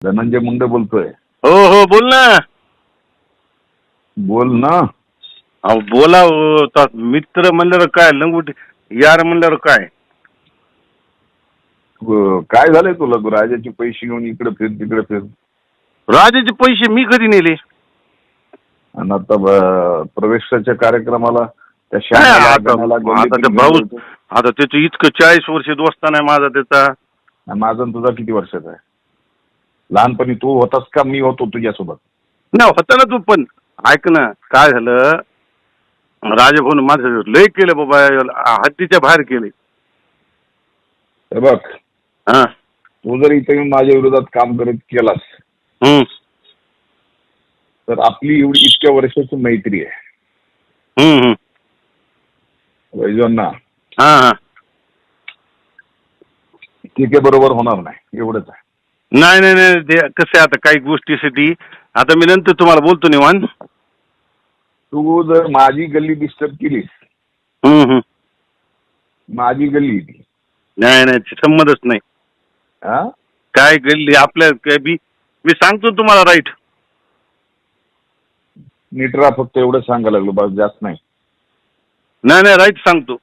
धनंजय मुंडे बोलतोय. हो हो बोल ना. बोल ना. अहो बोला हो. मित्र म्हणल्यावर काय लंगुट यार म्हणल्यावर काय. काय झालंय तुला? तू राजाचे पैसे घेऊन इकडे फिर तिकडे फिर. राजाचे पैसे मी कधी नेले? आणि आता प्रवेशाच्या कार्यक्रमाला त्या काय श्यामाला, आता गणाला, आता ते गल्लीतून भाऊ घेऊन गेलो. आता त्याचं इतकं 40 वर्ष दोस्ता नाही माझा त्याचा. आणि माझा आणि तुझा किती वर्षाचा आहे? लहानपणी तू होतास का मी होतो तुझ्यासोबत? नाही होता ना तू पण. ऐक ना काय झालं. राजभाऊन माझं लय केलं बाबा, हद्दीच्या बाहेर केले. हे बघ, हा. तू जर इथे येऊन माझ्या विरोधात काम करत केलास हम्म तर आपली एवढी इतक्या वर्षाची मैत्री आहे हम्म हम्म. वैजवांना, हा हा. ठीक आहे, बरोबर होणार नाही एवढंच आहे. नाही नाही नाही ते कसं आहे आता काही गोष्टीसाठी. आता मी नंतर तुम्हाला बोलतो निवांत. तू जर माझी गल्ली डिस्टर्ब केलीस, हम्म. माझी गल्ली ती, नाही नाही संमतच नाही. हा, काय गल्ली आपल्या काय बी मी सांगतो तुम्हाला राईट. नीट राहा फक्त एवढं सांगायला लागलो, बस जास्त नाही. नाही नाही राईट सांगतो.